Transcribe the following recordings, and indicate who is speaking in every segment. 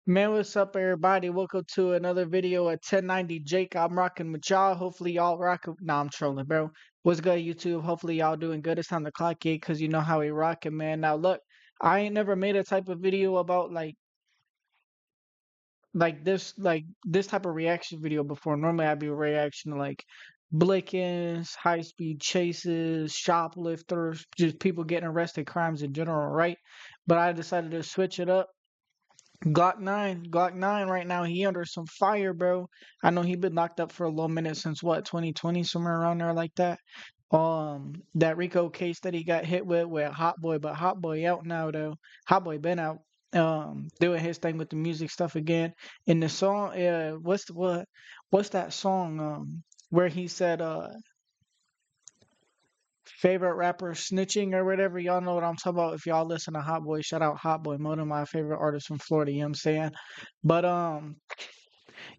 Speaker 1: Man, what's up, everybody? Welcome to another video at 1090 Jake. I'm rocking with y'all. Hopefully, y'all rocking. Nah, I'm trolling, bro. What's good, YouTube? Hopefully, y'all doing good. It's time to clock it because you know how we rocking, man. Now, look, I ain't never made a type of video about like this type of reaction video before. Normally, I'd be reaction to like blickings, high speed chases, shoplifters, just people getting arrested, crimes in general, right? But I decided to switch it up. Glokk9 right now, he under some fire, bro. I know he been locked up for a little minute since what, 2020, somewhere around there like that. That Rico case that he got hit with Hot Boy, but Hot Boy out now though. Hot Boy been out, doing his thing with the music stuff again. In the song, what's that song, where he said, favorite rapper snitching or whatever. Y'all know what I'm talking about. If y'all listen to Hot Boy, shout out Hot Boy, one of my favorite artists from Florida, you know what I'm saying? But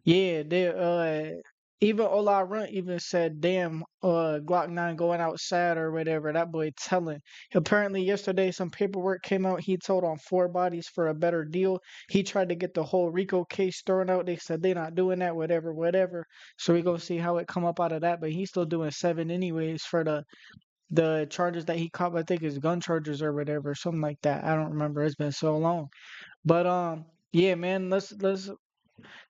Speaker 1: yeah, they even Ola Runt even said, damn, Glokk9 going outside or whatever. That boy telling. Apparently yesterday some paperwork came out. He told on 4 bodies for a better deal. He tried to get the whole Rico case thrown out. They said they not doing that, whatever. So we gonna see how it come up out of that. But he's still doing 7 anyways for the charges that he caught, I think is gun charges or whatever, something like that. I don't remember. It's been so long. But yeah, man, let's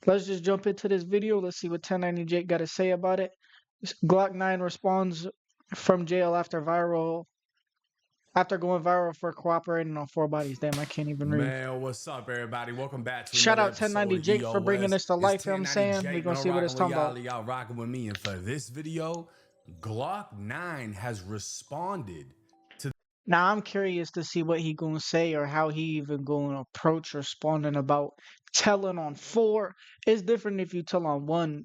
Speaker 1: just jump into this video. Let's see what 1090 Jake got to say about it. Glokk9 responds from jail after going viral for cooperating on 4 bodies. Damn, I can't even read.
Speaker 2: Man, what's up, everybody? Welcome back to
Speaker 1: Shout
Speaker 2: another
Speaker 1: out
Speaker 2: episode
Speaker 1: 1090
Speaker 2: of
Speaker 1: Jake for bringing
Speaker 2: EOS.
Speaker 1: this to life.
Speaker 2: It's
Speaker 1: You know what I'm
Speaker 2: 1090
Speaker 1: saying?
Speaker 2: Jake,
Speaker 1: We're gonna
Speaker 2: and
Speaker 1: see
Speaker 2: I'm
Speaker 1: what it's
Speaker 2: rocking
Speaker 1: talking
Speaker 2: with
Speaker 1: about.
Speaker 2: y'all rocking with me. And for this video, Glokk9 has responded to.
Speaker 1: Now I'm curious to see what he gonna say or how he even gonna approach responding about telling on 4. It's different if you tell on one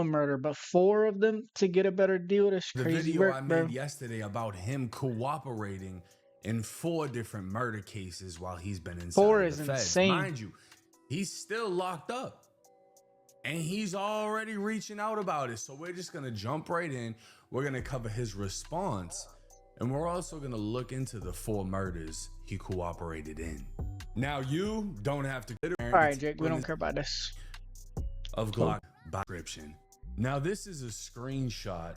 Speaker 1: murder, but 4 of them to get a better deal. That's
Speaker 2: The
Speaker 1: crazy
Speaker 2: video
Speaker 1: work,
Speaker 2: I
Speaker 1: bro.
Speaker 2: made yesterday about him cooperating in 4 different murder cases while he's been inside
Speaker 1: 4
Speaker 2: of the
Speaker 1: is
Speaker 2: feds.
Speaker 1: insane.
Speaker 2: Mind you, he's still locked up. And he's already reaching out about it. So we're just going to jump right in. We're going to cover his response. And we're also going to look into the 4 murders he cooperated in. Now, you don't have to...
Speaker 1: All right, Jake, we don't care about this.
Speaker 2: Of Glock by description. Now, this is a screenshot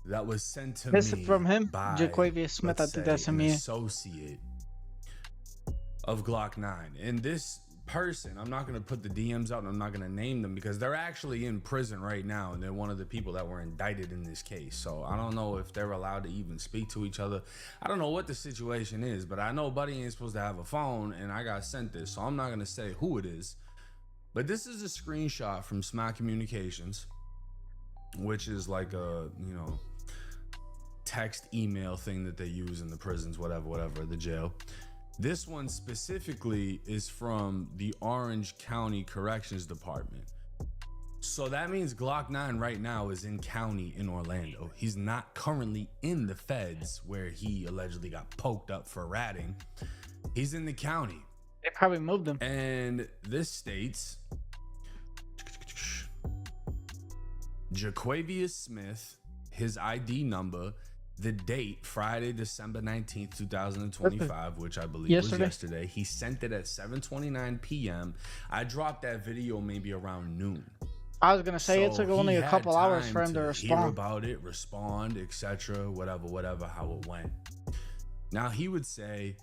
Speaker 2: that was sent to
Speaker 1: This
Speaker 2: me
Speaker 1: is from him,
Speaker 2: by,
Speaker 1: Jaquavius Smith. I
Speaker 2: let's
Speaker 1: think
Speaker 2: say,
Speaker 1: that's him.
Speaker 2: an
Speaker 1: Yeah.
Speaker 2: associate of Glokk9. And this person, I'm not going to put the DMs out and I'm not going to name them because they're actually in prison right now and they're one of the people that were indicted in this case. So I don't know if they're allowed to even speak to each other. I don't know what the situation is, but I know Buddy ain't supposed to have a phone and I got sent this, so I'm not going to say who it is. But this is a screenshot from Smack Communications, which is like a, you know, text email thing that they use in the prisons, whatever, the jail. This one specifically is from the Orange County Corrections Department. So that means Glokk9 right now is in county in Orlando. He's not currently in the feds where he allegedly got poked up for ratting. He's in the county.
Speaker 1: They probably moved him.
Speaker 2: And this states Jaquavius Smith, his ID number, the date, Friday, December 19th, 2025, which I believe was yesterday. He sent it at 7:29 p.m. I dropped that video maybe around noon.
Speaker 1: I was gonna say, so it took only a couple hours for him to respond.
Speaker 2: Hear about it, respond, etc., whatever, how it went. Now he would say,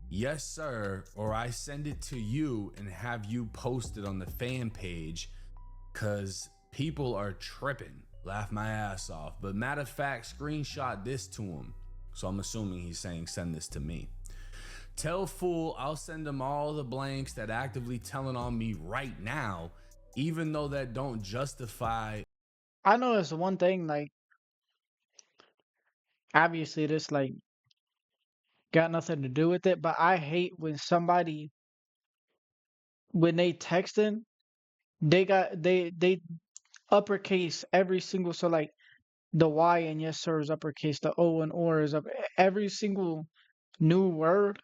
Speaker 2: yes, sir, or I send it to you and have you post it on the fan page because people are tripping. Laugh my ass off. But matter of fact, screenshot this to him. So I'm assuming he's saying send this to me. Tell fool I'll send him all the blanks that actively telling on me right now, even though that don't justify.
Speaker 1: I know it's one thing, like, obviously this like got nothing to do with it, but I hate when somebody, when they texting, they uppercase every single, so like the Y and yes sir is uppercase, the O and or is up, every single new word,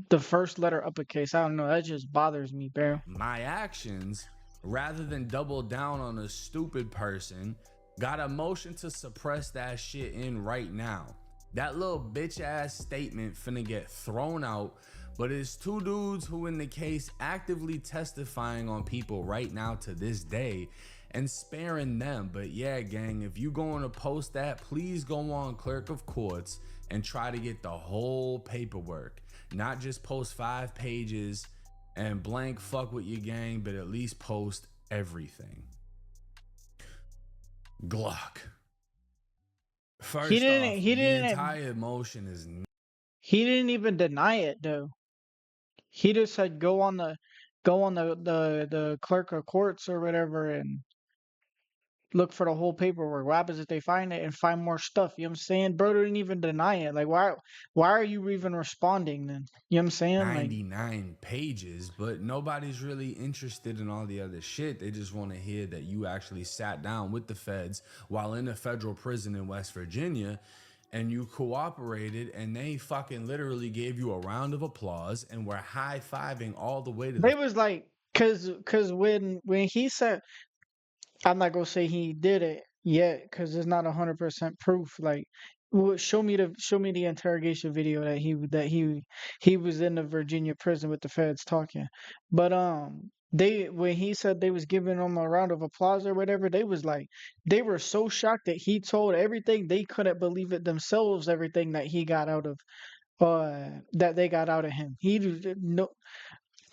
Speaker 1: the first letter uppercase. I don't know, that just bothers me, bro.
Speaker 2: My actions, rather than double down on a stupid person, got a motion to suppress that shit in right now. That little bitch ass statement finna get thrown out But it's two dudes who in the case actively testifying on people right now to this day and sparing them. But yeah, gang, if you going to post that, please go on Clerk of Courts and try to get the whole paperwork. Not just post 5 pages and blank fuck with your gang, but at least post everything. Glokk.
Speaker 1: He
Speaker 2: First
Speaker 1: didn't.
Speaker 2: off,
Speaker 1: He
Speaker 2: the
Speaker 1: didn't.
Speaker 2: entire motion is
Speaker 1: He didn't even deny it though. He just said go on the clerk of courts or whatever and look for the whole paperwork. What happens if they find it and find more stuff? You know what I'm saying? Bro didn't even deny it. Like why are you even responding then? You know what I'm saying? Like
Speaker 2: 99 pages, but nobody's really interested in all the other shit. They just want to hear that you actually sat down with the feds while in a federal prison in West Virginia and you cooperated and they fucking literally gave you a round of applause and were high-fiving all the way to the
Speaker 1: they was like cause when he said I'm not gonna say he did it yet because it's not 100% proof. Like, show me the interrogation video he was in the Virginia prison with the feds talking. But they when he said they was giving him a round of applause or whatever, they was like they were so shocked that he told everything they couldn't believe it themselves. Everything that he got out of that they got out of him. He no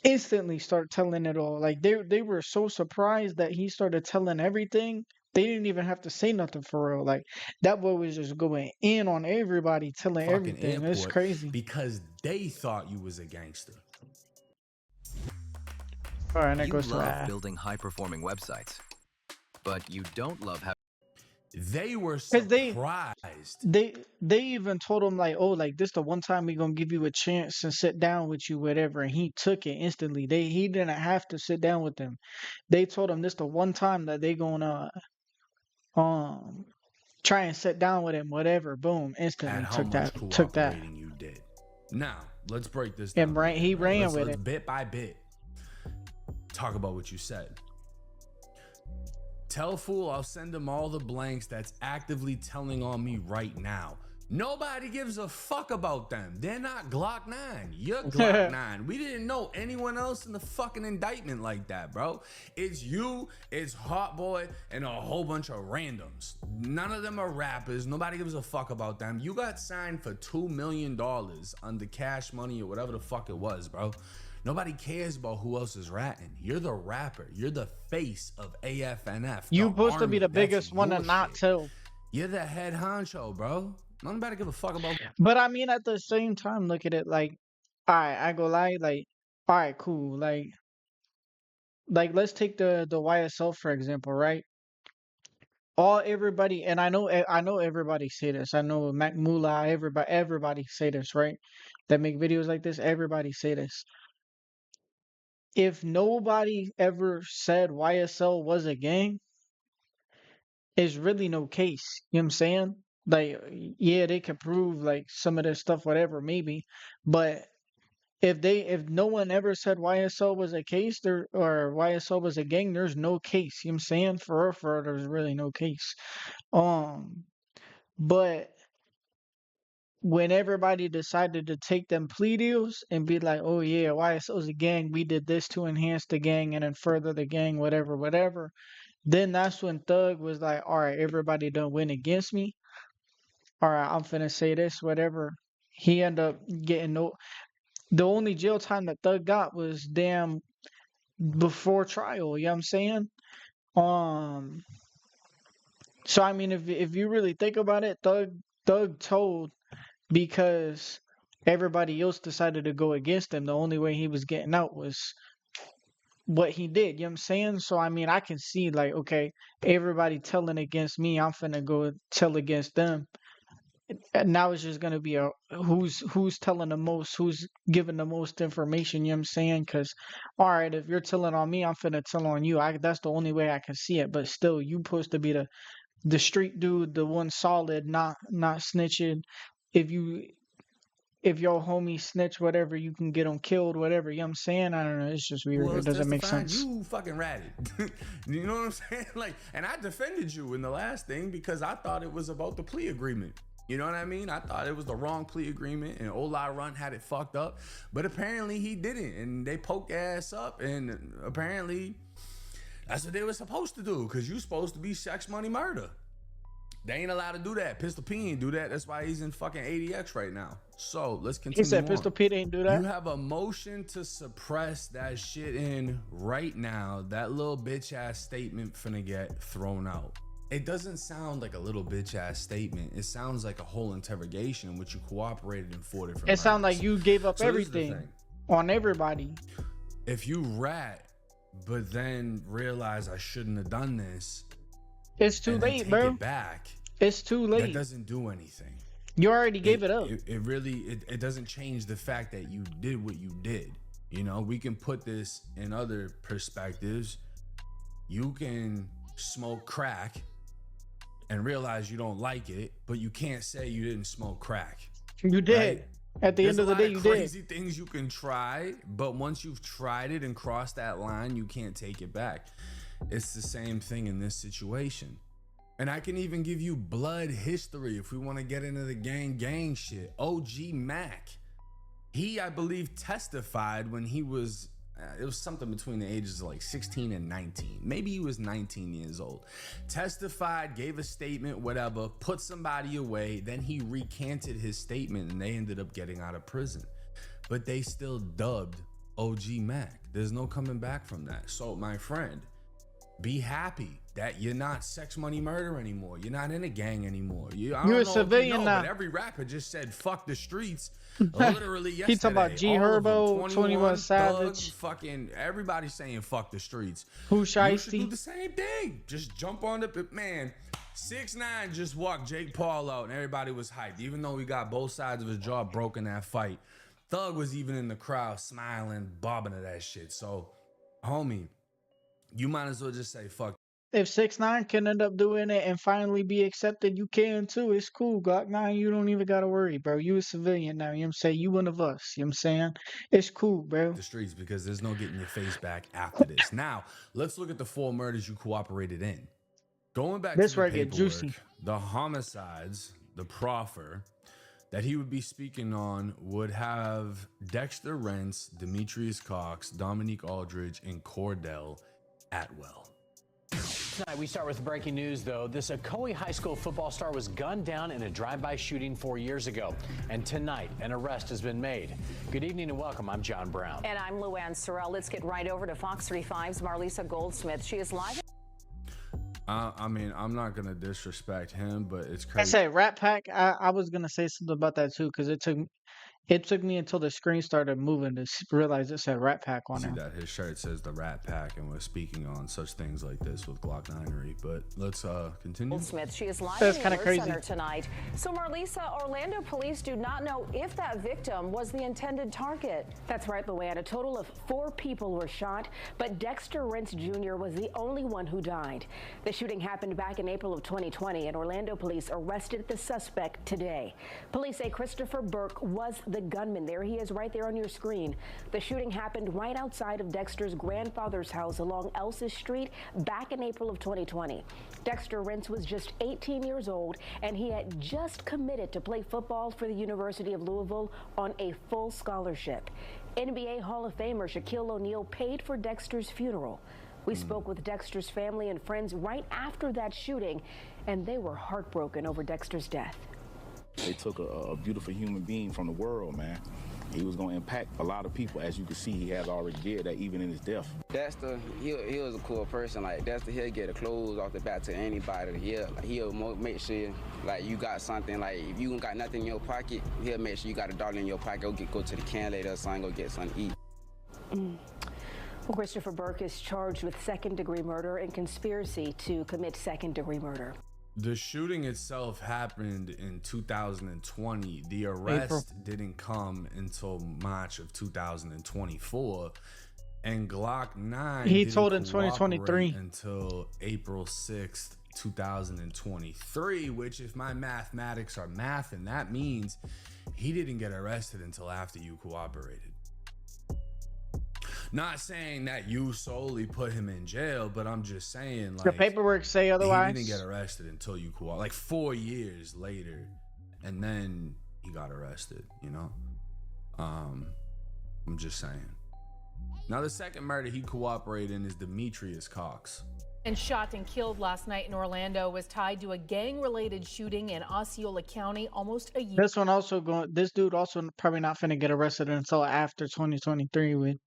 Speaker 1: instantly start telling it all. Like they were so surprised that he started telling everything. They didn't even have to say nothing for real. Like that boy was just going in on everybody, telling
Speaker 2: fucking
Speaker 1: everything. It's
Speaker 2: airport
Speaker 1: crazy.
Speaker 2: because they thought you was a gangster.
Speaker 1: All right, and that
Speaker 3: You
Speaker 1: goes to
Speaker 3: love
Speaker 1: that.
Speaker 3: building high-performing websites, but you don't love having
Speaker 2: They were
Speaker 1: Cause
Speaker 2: surprised.
Speaker 1: they even told him like, oh, like this the one time we gonna give you a chance and sit down with you, whatever. And he took it instantly. He didn't have to sit down with them. They told him this the one time that they gonna um try and sit down with him, whatever. Boom,
Speaker 2: At
Speaker 1: instantly
Speaker 2: how much
Speaker 1: took that,
Speaker 2: cooperating you did. Now, let's break this down.
Speaker 1: and he
Speaker 2: Right?
Speaker 1: ran with
Speaker 2: Let's
Speaker 1: it.
Speaker 2: bit by bit talk about what you said. Tell fool I'll send him all the blanks that's actively telling on me right now. Nobody gives a fuck about them. They're not glokk9. You're glokk9. We didn't know anyone else in the fucking indictment like that, bro. It's you, it's Hot Boy, and a whole bunch of randoms. None of them are rappers. Nobody gives a fuck about them. You got signed for $2 million under Cash Money or whatever the fuck it was, bro. Nobody cares about who else is ratting. You're the rapper. You're the face of AFNF.
Speaker 1: You
Speaker 2: the
Speaker 1: supposed to be
Speaker 2: army.
Speaker 1: the
Speaker 2: That's
Speaker 1: biggest one to
Speaker 2: your
Speaker 1: not
Speaker 2: shit.
Speaker 1: tell.
Speaker 2: You're the head honcho, bro. Nobody give a fuck about.
Speaker 1: But I mean, at the same time, look at it like, all right, I go lie, like, all right, cool, like let's take the YSL for example, right? All everybody, and I know everybody say this. I know Mac Mula, everybody say this, right? That make videos like this, everybody say this. If nobody ever said YSL was a gang, it's really no case. You know what I'm saying? Like, yeah, they could prove like some of this stuff, whatever, maybe. But if no one ever said YSL was a case there or YSL was a gang, there's no case. You know what I'm saying? For real, there's really no case. Um, but when everybody decided to take them plea deals and be like, oh yeah, YSL's a gang, we did this to enhance the gang and then further the gang, whatever, whatever. Then that's when Thug was like, all right, everybody done win against me. All right, I'm finna say this, whatever. He ended up getting no. The only jail time that Thug got was damn before trial. You know what I'm saying? Um. So I mean, if you really think about it, Thug told because everybody else decided to go against him. The only way he was getting out was what he did. You know what I'm saying? So I mean, I can see like, okay, everybody telling against me, I'm finna go tell against them. And now it's just gonna be a who's telling the most, who's giving the most information. You know what I'm saying? Because all right, if you're telling on me, I'm finna tell on you. That's the only way I can see it. But still, you supposed to be the street dude, the one solid, not snitching. If you if your homie snitch, whatever, you can get them killed, whatever. You know what I'm saying? I don't know. It's just
Speaker 2: Who
Speaker 1: weird. It
Speaker 2: else
Speaker 1: doesn't make
Speaker 2: testifying?
Speaker 1: sense.
Speaker 2: You fucking ratted. You know what I'm saying? Like, and I defended you in the last thing because I thought it was about the plea agreement. You know what I mean? I thought it was the wrong plea agreement, and Ola Run had it fucked up, but apparently he didn't, and they poked their ass up, and apparently that's what they were supposed to do, because you're supposed to be sex, money, murder. They ain't allowed to do that. Pistol P ain't do that. That's why he's in fucking ADX right now. So let's continue.
Speaker 1: He said
Speaker 2: on.
Speaker 1: Pistol P didn't do that.
Speaker 2: You have a motion to suppress that shit in right now. That little bitch ass statement finna get thrown out. It doesn't sound like a little bitch ass statement. It sounds like a whole interrogation in which you cooperated in 4 different.
Speaker 1: It sounds like you gave up everything on everybody.
Speaker 2: If you rat, but then realize I shouldn't have done this,
Speaker 1: it's too late, bro.
Speaker 2: Take it back.
Speaker 1: It's too late.
Speaker 2: That doesn't do anything.
Speaker 1: You already gave it up.
Speaker 2: It really doesn't change the fact that you did what you did. You know, we can put this in other perspectives. You can smoke crack and realize you don't like it, but you can't say you didn't smoke crack.
Speaker 1: You did.
Speaker 2: Right?
Speaker 1: At the end of the day, you did.
Speaker 2: Crazy things you can try, but once you've tried it and crossed that line, you can't take it back. It's the same thing in this situation. And I can even give you blood history if we want to get into the gang shit. OG Mac. He, I believe, testified when he was, it was something between the ages of like 16 and 19. Maybe he was 19 years old. Testified, gave a statement, whatever, put somebody away. Then he recanted his statement and they ended up getting out of prison. But they still dubbed OG Mac. There's no coming back from that. So, my friend, be happy that you're not sex, money, murder anymore. You're not in a gang anymore.
Speaker 1: You're a civilian now.
Speaker 2: But every rapper just said fuck the streets literally yesterday.
Speaker 1: He talking about G Herbo, 21 Savage.
Speaker 2: Thug, fucking everybody saying fuck the streets.
Speaker 1: Who
Speaker 2: You
Speaker 1: Shiesty?
Speaker 2: should do the same thing. Just jump on the man. 6ix9ine just walked Jake Paul out and everybody was hyped. Even though he got both sides of his jaw broken that fight. Thug was even in the crowd smiling, bobbing to that shit. So, homie, you might as well just say fuck.
Speaker 1: If 6ix9ine can end up doing it and finally be accepted, you can too. It's cool. glokk9, you don't even gotta worry, bro. You a civilian now. You know what I'm saying? You one of us. You know what I'm saying? It's cool, bro.
Speaker 2: The streets, because there's no getting your face back after this. Now, let's look at the 4 murders you cooperated in. Going back
Speaker 1: This
Speaker 2: to the
Speaker 1: right get
Speaker 2: paperwork,
Speaker 1: juicy.
Speaker 2: the homicides, the proffer that he would be speaking on would have Dexter Rents, Demetrius Cox, Dominique Aldridge, and Cordell Atwell.
Speaker 4: Tonight, we start with breaking news, though. This Ocoee High School football star was gunned down in a drive-by shooting 4 years ago. And tonight, an arrest has been made. Good evening and welcome. I'm John Brown.
Speaker 5: And I'm Luann Sorrell. Let's get right over to Fox 35's Marlisa Goldsmith. She is live.
Speaker 2: I mean, I'm not going to disrespect him, but it's
Speaker 1: I
Speaker 2: crazy.
Speaker 1: said Rat Pack. I was gonna say something about that too, because it took me until the screen started moving to realize it said Rat Pack on
Speaker 2: See
Speaker 1: it.
Speaker 2: that his shirt says the Rat Pack, and we're speaking on such things like this with glokk9. But let's continue.
Speaker 5: Smith. She is live
Speaker 1: That's
Speaker 5: in the
Speaker 1: kinda
Speaker 5: Alert
Speaker 1: crazy.
Speaker 5: Center tonight. So, Marlisa, Orlando police do not know if that victim was the intended target.
Speaker 6: That's right, Luann. A total of 4 people were shot, but Dexter Rents Jr. was the only one who died. The shooting happened back in April of 2020, and Orlando police arrested the suspect today. Police say Christopher Burke was the gunman. There he is right there on your screen. The shooting happened right outside of Dexter's grandfather's house along Elsis Street back in April of 2020. Dexter Rents was just 18 years old, and he had just committed to play football for the University of Louisville on a full scholarship. NBA Hall of Famer Shaquille O'Neal paid for Dexter's funeral. We spoke with Dexter's family and friends right after that shooting, and they were heartbroken over Dexter's death.
Speaker 7: They took a beautiful human being from the world, man. He was going to impact a lot of people, as you can see he has already did that even in his death.
Speaker 8: Dexter, he was a cool person. Like, Dexter, he'll get the clothes off the back to anybody. He'll make sure, like, you got something. Like, if you ain't got nothing in your pocket, he'll make sure you got $1 in your pocket. Go to the can later or something, go get something to eat.
Speaker 6: Well, Christopher Burke is charged with second-degree murder and conspiracy to commit second-degree murder.
Speaker 2: The shooting itself happened in 2020. The arrest didn't come until March of 2024. And glokk9
Speaker 1: He
Speaker 2: didn't
Speaker 1: told in
Speaker 2: cooperate
Speaker 1: 2023
Speaker 2: until April 6th, 2023, which if my mathematics are math, and that means he didn't get arrested until after you cooperated. Not saying that you solely put him in jail, but I'm just saying, like,
Speaker 1: The paperwork say otherwise.
Speaker 2: he didn't get arrested until you cooperated, like 4 years later and then he got arrested, you know? I'm just saying. Now, the second murder he cooperated in is Demetrius Cox.
Speaker 9: And shot and killed last night in Orlando was tied to a gang-related shooting in Osceola County almost a year.
Speaker 1: This dude also probably not finna get arrested until after 2023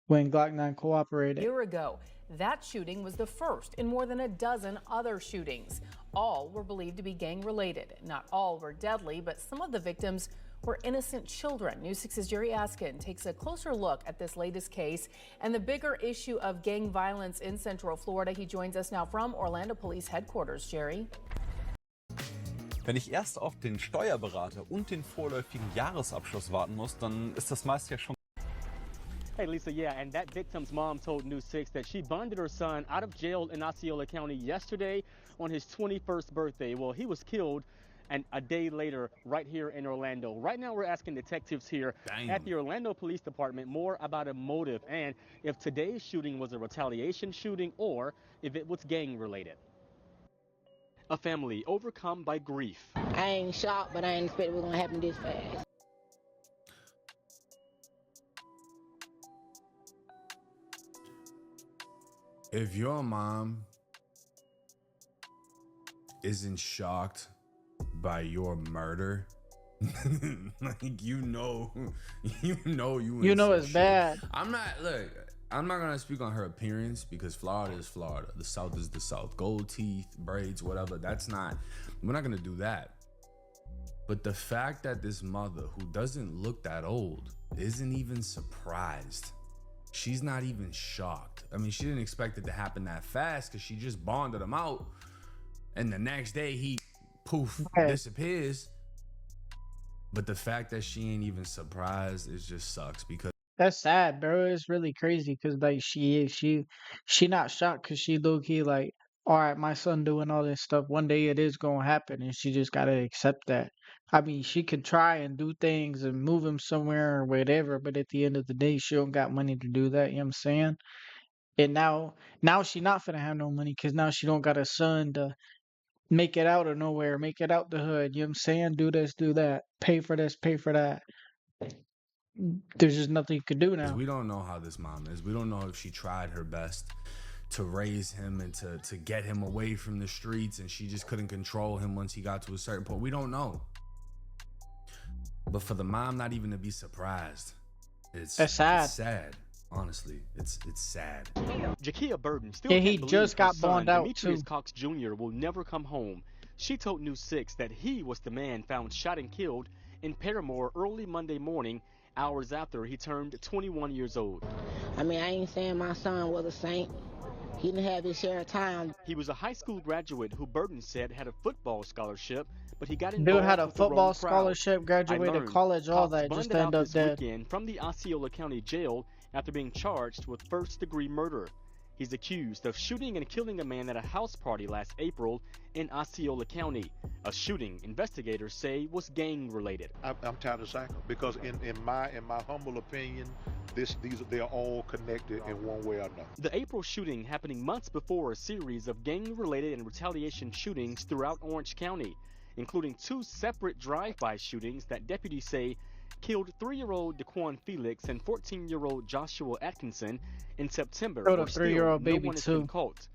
Speaker 1: when glokk9 cooperated.
Speaker 9: A year ago. That shooting was the first in more than a dozen other shootings. All were believed to be gang-related. Not all were deadly, but some of the victims were innocent children. News 6's Jerry Askin takes a closer look at this latest case and the bigger issue of gang violence in Central Florida. He joins us now from Orlando Police Headquarters. Jerry.
Speaker 10: Wenn ich erst auf den Steuerberater und den vorläufigen Jahresabschluss warten muss, dann ist das meist ja schon.
Speaker 11: Hey, Lisa, yeah, and that victim's mom told News 6 that she bonded her son out of jail in Osceola County yesterday on his 21st birthday. Well, he was killed and a day later right here in Orlando. Right now, we're asking detectives here at the Orlando Police Department more about a motive and if today's shooting was a retaliation shooting or if it was gang-related. A family overcome by grief.
Speaker 12: I ain't shocked, but I ain't expect it was gonna happen this fast.
Speaker 2: If your mom isn't shocked by your murder, like you know
Speaker 1: it's bad.
Speaker 2: I'm not gonna speak on her appearance because Florida is Florida. The South is the South. Gold teeth, braids, whatever. We're not gonna do that. But the fact that this mother, who doesn't look that old, isn't even surprised. She's not even shocked. I mean, she didn't expect it to happen that fast because she just bonded him out. And the next day he disappears. But the fact that she ain't even surprised, it just sucks because
Speaker 1: That's sad, bro. It's really crazy because like she not shocked because she low key like, all right, my son doing all this stuff. One day it is gonna happen, and she just gotta accept that. I mean, she could try and do things and move him somewhere or whatever, but at the end of the day, she don't got money to do that. You know what I'm saying? And now she not finna have no money because now she don't got a son to make it out of nowhere, make it out the hood. You know what I'm saying? Do this, do that, pay for this, pay for that. There's just nothing you could do now.
Speaker 2: we don't know how this mom is. We don't know if she tried her best to raise him and to get him away from the streets and she just couldn't control him once he got to a certain point. We don't know. But for the mom not even to be surprised, it's
Speaker 1: sad.
Speaker 2: It's sad. Honestly, it's sad.
Speaker 11: Jakia Burton still
Speaker 1: Yeah,
Speaker 11: can't
Speaker 1: he
Speaker 11: believe
Speaker 1: just
Speaker 11: her
Speaker 1: got
Speaker 11: son,
Speaker 1: bonded out,
Speaker 11: Demetrius
Speaker 1: too.
Speaker 11: Cox Jr. will never come home. She told News 6 that he was the man found shot and killed in Paramore early Monday morning, hours after he turned 21 years old.
Speaker 12: I mean, I ain't saying my son was a saint. He didn't have his share of time.
Speaker 11: He was a high school graduate who Burton said had a football scholarship, but he got
Speaker 1: Dude
Speaker 11: involved
Speaker 1: had a
Speaker 11: with the wrong
Speaker 1: football
Speaker 11: crowd.
Speaker 1: scholarship,
Speaker 11: I
Speaker 1: graduated
Speaker 11: learned
Speaker 1: college, all
Speaker 11: Cox
Speaker 1: that, just
Speaker 11: bonded
Speaker 1: to
Speaker 11: out
Speaker 1: end up
Speaker 11: this
Speaker 1: dead.
Speaker 11: weekend from the Osceola County Jail after being charged with first-degree murder. He's accused of shooting and killing a man at a house party last April in Osceola County, a shooting investigators say was gang-related.
Speaker 13: I'm tired of cycle because in my humble opinion, they're all connected in one way or another.
Speaker 11: The April shooting happening months before a series of gang-related and retaliation shootings throughout Orange County, including 2 separate drive-by shootings that deputies say killed 3-year-old Daquan Felix and 14-year-old Joshua Atkinson in September.
Speaker 1: Killed a
Speaker 11: where still
Speaker 1: 3-year-old
Speaker 11: no
Speaker 1: baby
Speaker 11: one has
Speaker 1: too.
Speaker 11: been caught.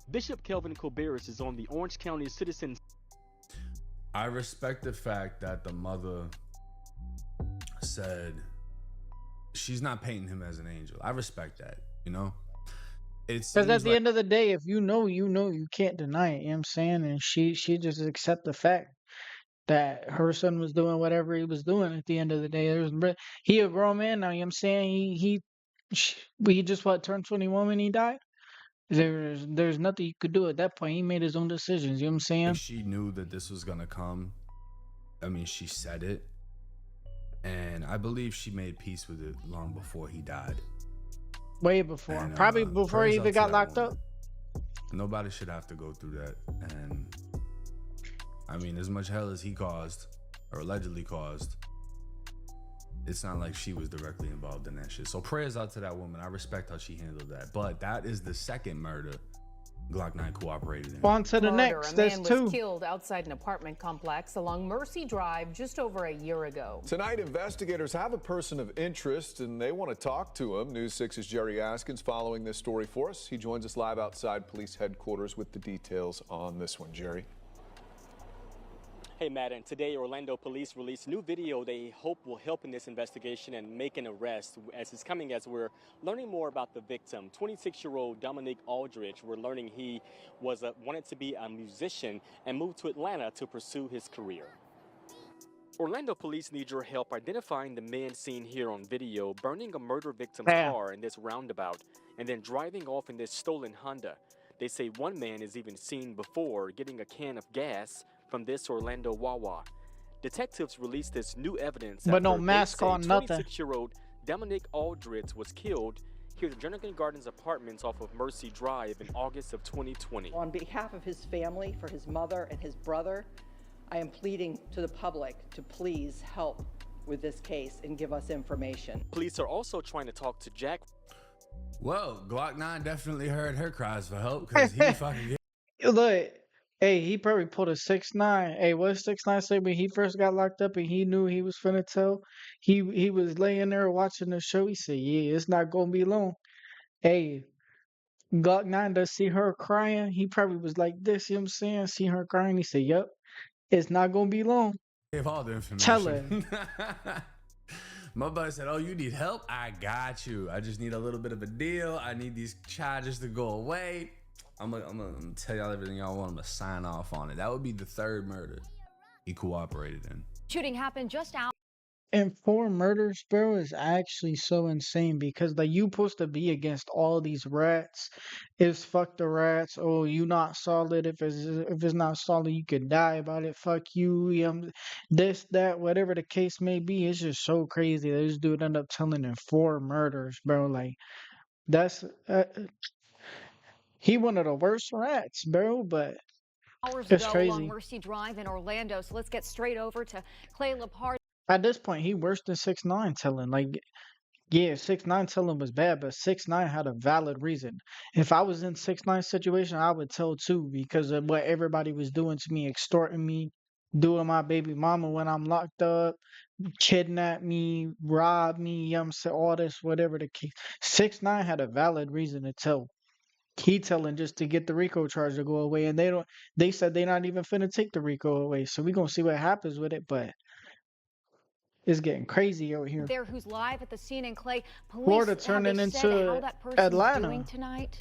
Speaker 11: Bishop Kelvin Colberis is on the Orange County Citizens.
Speaker 2: I respect the fact that the mother said she's not painting him as an angel. I respect that, you know?
Speaker 1: Because at the end of the day, if you know, you can't deny it. You know what I'm saying? And she just accept the fact that her son was doing whatever he was doing at the end of the day. He a grown man now, you know what I'm saying? He just turned 21 when he died. There's nothing you could do at that point. He made his own decisions, you know what I'm saying?
Speaker 2: She knew that this was gonna come. I mean, she said it. And I believe she made peace with it long before he died.
Speaker 1: Way before.
Speaker 2: And,
Speaker 1: Probably before
Speaker 2: prayers
Speaker 1: he
Speaker 2: out
Speaker 1: even
Speaker 2: to
Speaker 1: got
Speaker 2: that
Speaker 1: locked
Speaker 2: woman.
Speaker 1: up.
Speaker 2: Nobody should have to go through that. And I mean, as much hell as he caused, or allegedly caused, it's not like she was directly involved in that shit. So prayers out to that woman. I respect how she handled that. But that is the second murder glokk9 cooperated in.
Speaker 1: On to the
Speaker 9: Murder.
Speaker 1: next.
Speaker 9: A
Speaker 1: That's
Speaker 9: man
Speaker 1: two.
Speaker 9: was killed outside an apartment complex along Mercy Drive just over a year ago.
Speaker 14: Tonight, investigators have a person of interest and they want to talk to him. News 6's Jerry Askins following this story for us. He joins us live outside police headquarters with the details on this one. Jerry.
Speaker 11: Hey, Matt, and today Orlando police released new video they hope will help in this investigation and make an arrest as it's coming as we're learning more about the victim. 26-year-old Dominic Aldridge. We're learning he wanted to be a musician and moved to Atlanta to pursue his career. Orlando police need your help identifying the man seen here on video burning a murder victim's car in this roundabout and then driving off in this stolen Honda. They say one man is even seen before getting a can of gas from this Orlando Wawa. Detectives released this new evidence
Speaker 1: But no
Speaker 11: after
Speaker 1: mask
Speaker 11: they say
Speaker 1: on, nothing.
Speaker 11: 26-year-old Dominic Aldridge was killed here at Jonathan Gardens Apartments off of Mercy Drive in August of 2020.
Speaker 15: On behalf of his family, for his mother and his brother, I am pleading to the public to please help with this case and give us information.
Speaker 11: Police are also trying to talk to Jack.
Speaker 2: Well, glokk9 definitely heard her cries for help because he fucking.
Speaker 1: Look, hey, he probably pulled a 6ix9ine. Hey, what 6ix9ine say when he first got locked up and he knew he was finna tell? He was laying there watching the show. He said, "Yeah, it's not gonna be long." Hey, glokk9 does see her crying. He probably was like this. You know what I'm saying? See her crying. He said, "Yup, it's not gonna be long."
Speaker 2: Gave all the information.
Speaker 1: Tell her.
Speaker 2: My buddy said, "Oh, you need help? I got you. I just need a little bit of a deal. I need these charges to go away. I'm gonna tell y'all everything y'all want. I'm gonna sign off on it." That would be the third murder he cooperated in.
Speaker 16: Shooting happened just out.
Speaker 1: And 4 murders, bro, is actually so insane because like you supposed to be against all these rats. It's fuck the rats. Oh, you not solid. If it's not solid, you could die about it. Fuck you. This, that, whatever the case may be. It's just so crazy that this dude ended up telling in 4 murders, bro. Like that's he one of the worst rats, bro. But
Speaker 16: Hours
Speaker 1: it's
Speaker 16: ago
Speaker 1: crazy.
Speaker 16: along Mercy Drive in Orlando. So let's get straight over to Clay Lepard.
Speaker 1: At this point, he worse than 6ix9ine telling. Like, yeah, 6ix9ine telling was bad, but 6ix9ine had a valid reason. If I was in 6ix9ine's situation, I would tell too because of what everybody was doing to me, extorting me, doing my baby mama when I'm locked up, kidnap me, rob me, you know what I'm saying, all this, whatever the case. 6ix9ine had a valid reason to tell. He telling just to get the RICO charge to go away, and they said they're not even finna take the RICO away. So we gonna see what happens with it, but it's getting crazy out here.
Speaker 16: There, who's live at the scene in Clay. Police
Speaker 1: Florida
Speaker 16: have
Speaker 1: turning
Speaker 16: they said
Speaker 1: into
Speaker 16: how that person's
Speaker 1: Atlanta.
Speaker 16: doing tonight.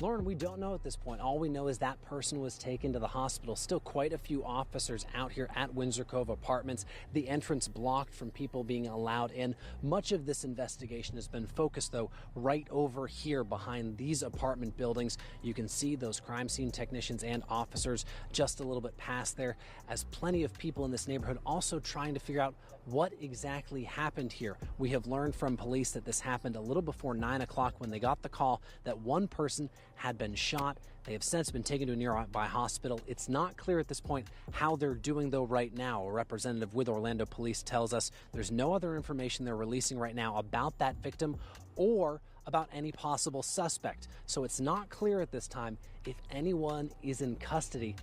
Speaker 17: Lauren, we don't know at this point. All we know is that person was taken to the hospital. Still quite a few officers out here at Windsor Cove Apartments. The entrance blocked from people being allowed in. Much of this investigation has been focused, though, right over here behind these apartment buildings. You can see those crime scene technicians and officers just a little bit past there, as plenty of people in this neighborhood also trying to figure out what exactly happened here. We have learned from police that this happened a little before 9 o'clock when they got the call that one person had been shot. They have since been taken to a nearby hospital. It's not clear at this point how they're doing, though, right now. A representative with Orlando Police tells us there's no other information they're releasing right now about that victim or about any possible suspect. So it's not clear at this time if anyone is in custody.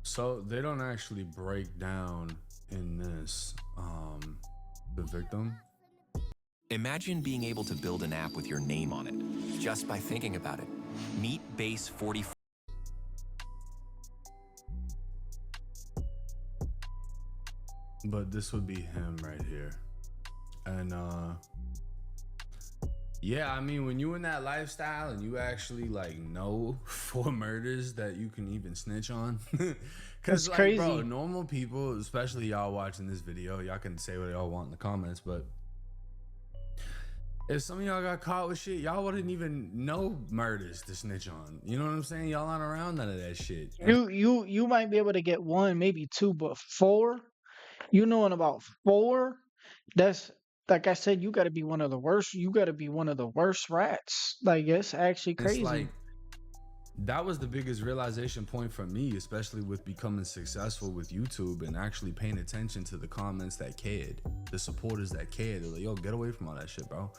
Speaker 2: So they don't actually break down in this the victim.
Speaker 3: Imagine being able to build an app with your name on it, just by thinking about it. Meet Base 44.
Speaker 2: But this would be him right here. And yeah, I mean, when you in that lifestyle and you actually like know 4 murders that you can even snitch on, because like,
Speaker 1: crazy.
Speaker 2: bro, normal people, especially y'all watching this video, y'all can say what y'all want in the comments, but if some of y'all got caught with shit, y'all wouldn't even know murders to snitch on. You know what I'm saying? Y'all aren't around none of that shit.
Speaker 1: You might be able to get 1, maybe 2, but 4, you knowing about 4, that's like I said, you got to be one of the worst. You got to be one of the worst rats. Like it's actually crazy.
Speaker 2: It's like that was the biggest realization point for me, especially with becoming successful with YouTube and actually paying attention to the comments that cared, the supporters that cared. They're like, yo, get away from all that shit, bro.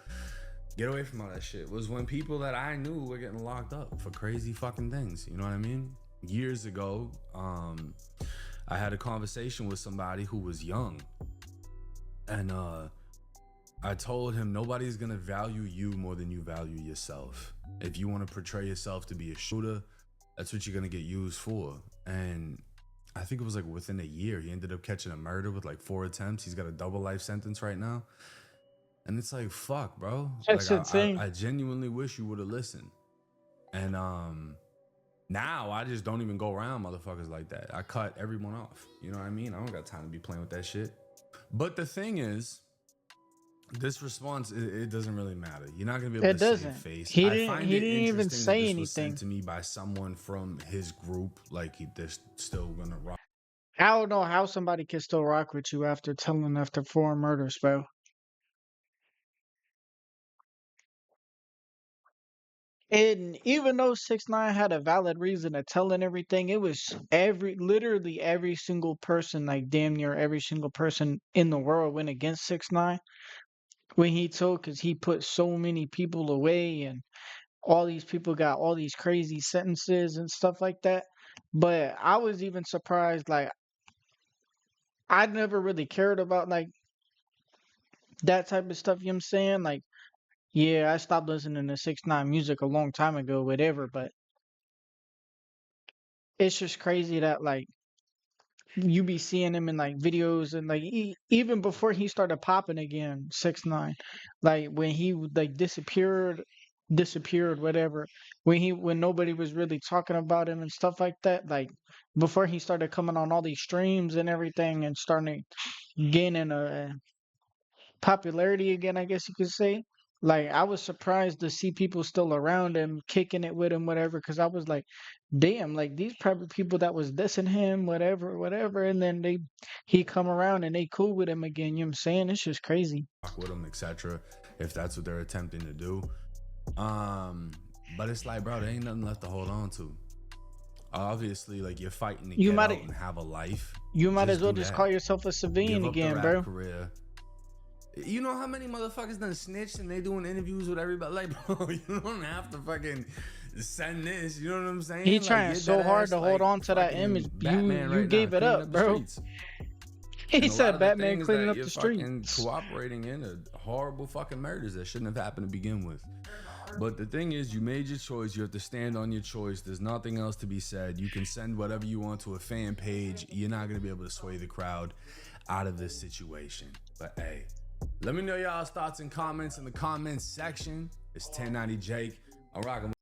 Speaker 2: get away from all that shit was when people that I knew were getting locked up for crazy fucking things. You know what I mean? Years ago, I had a conversation with somebody who was young, and I told him nobody's gonna value you more than you value yourself. If you want to portray yourself to be a shooter, that's what you're gonna get used for. And I think it was like within a year, he ended up catching a murder with like 4 attempts. He's got a double life sentence right now. And it's like, fuck, bro.
Speaker 1: That's
Speaker 2: Like
Speaker 1: insane.
Speaker 2: I genuinely wish you would have listened. And now I just don't even go around motherfuckers like that. I cut everyone off. You know what I mean? I don't got time to be playing with that shit. But the thing is, this response, it doesn't really matter. You're not gonna be able
Speaker 1: It
Speaker 2: to
Speaker 1: doesn't.
Speaker 2: save face.
Speaker 1: He
Speaker 2: I
Speaker 1: didn't.
Speaker 2: find
Speaker 1: He
Speaker 2: it
Speaker 1: didn't even
Speaker 2: interesting
Speaker 1: say
Speaker 2: that this was
Speaker 1: anything.
Speaker 2: sent to me by someone from his group. Like they're still gonna rock.
Speaker 1: I don't know how somebody can still rock with you after 4 murders, bro. And even though 6ix9ine had a valid reason to tell and everything, it was literally every single person, like damn near every single person in the world went against 6ix9ine when he told, because he put so many people away, and all these people got all these crazy sentences and stuff like that. But I was even surprised, like I never really cared about like that type of stuff. You know what I'm saying? Like, yeah, I stopped listening to 6ix9ine music a long time ago, whatever. But it's just crazy that like you be seeing him in like videos and like even before he started popping again, 6ix9ine, like when he like disappeared, whatever. When nobody was really talking about him and stuff like that, like before he started coming on all these streams and everything and starting gaining a popularity again, I guess you could say. Like I was surprised to see people still around him, kicking it with him, whatever. Because I was like, damn, like these probably people that was dissing him, whatever, whatever. And then he come around and they cool with him again. You know what I'm saying? It's just crazy.
Speaker 2: With them, etc. If that's what they're attempting to do. But it's like, bro, there ain't nothing left to hold on to. Obviously, like you're fighting to get out and have a life.
Speaker 1: You might as well just call yourself a civilian again, bro.
Speaker 2: Career. You know how many motherfuckers done snitched and they doing interviews with everybody? Like, bro, you don't have to fucking send this. You know what I'm saying?
Speaker 1: He
Speaker 2: like,
Speaker 1: trying so hard to hold on to that image. You gave it up, bro. He said Batman cleaning up the streets.
Speaker 2: Cooperating in a horrible fucking murders that shouldn't have happened to begin with. But the thing is, you made your choice. You have to stand on your choice. There's nothing else to be said. You can send whatever you want to a fan page. You're not going to be able to sway the crowd out of this situation. But hey, let me know y'all's thoughts and comments in the comments section. It's 1090 Jake. I'm rocking.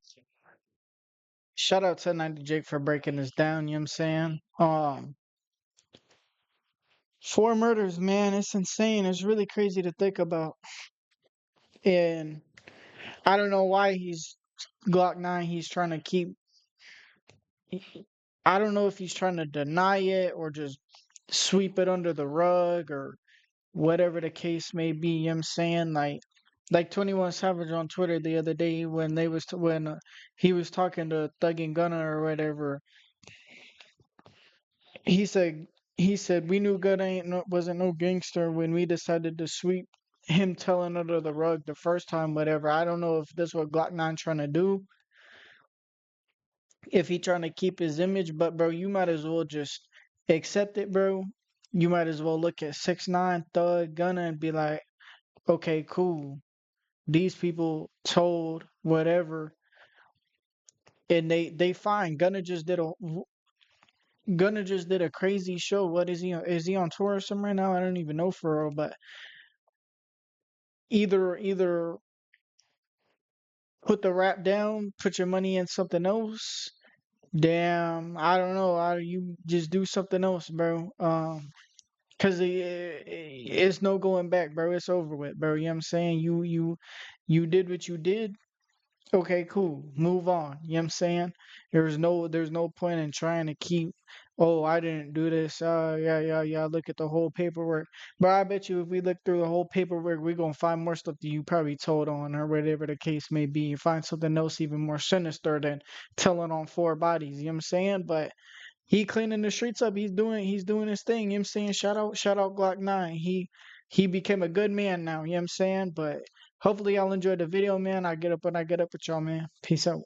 Speaker 1: Shout out to 1090 Jake for breaking this down. You know what I'm saying? 4 murders, man. It's insane. It's really crazy to think about. And I don't know why he's glokk9. He's trying to keep. I don't know if he's trying to deny it or just sweep it under the rug or whatever the case may be. You know what I'm saying? Like 21 Savage on Twitter the other day when he was talking to Thug and Gunna or whatever. He said we knew Gunna wasn't no gangster when we decided to sweep him telling under the rug the first time, whatever. I don't know if that's what glokk9 trying to do, if he trying to keep his image, but bro, you might as well just accept it, bro. You might as well look at 6ix9ine, Thug, Gunna, and be like, okay, cool. These people told whatever, and they fine. Gunna just did a crazy show. What is he on? Is he on tour or something right now? I don't even know for real, but either put the rap down, put your money in something else. Damn, I don't know. You just do something else, bro. Cause it's no going back, bro. It's over with, bro. You know what I'm saying? You did what you did. Okay, cool. Move on. You know what I'm saying? There's no point in trying to keep, oh, I didn't do this. Yeah. Look at the whole paperwork. But I bet you if we look through the whole paperwork, we're gonna find more stuff that you probably told on or whatever the case may be. You find something else even more sinister than telling on 4 bodies. You know what I'm saying? But he cleaning the streets up. He's doing his thing. You know what I'm saying? Shout out glokk9. He became a good man now. You know what I'm saying? But hopefully y'all enjoyed the video, man. I get up when I get up with y'all, man. Peace out.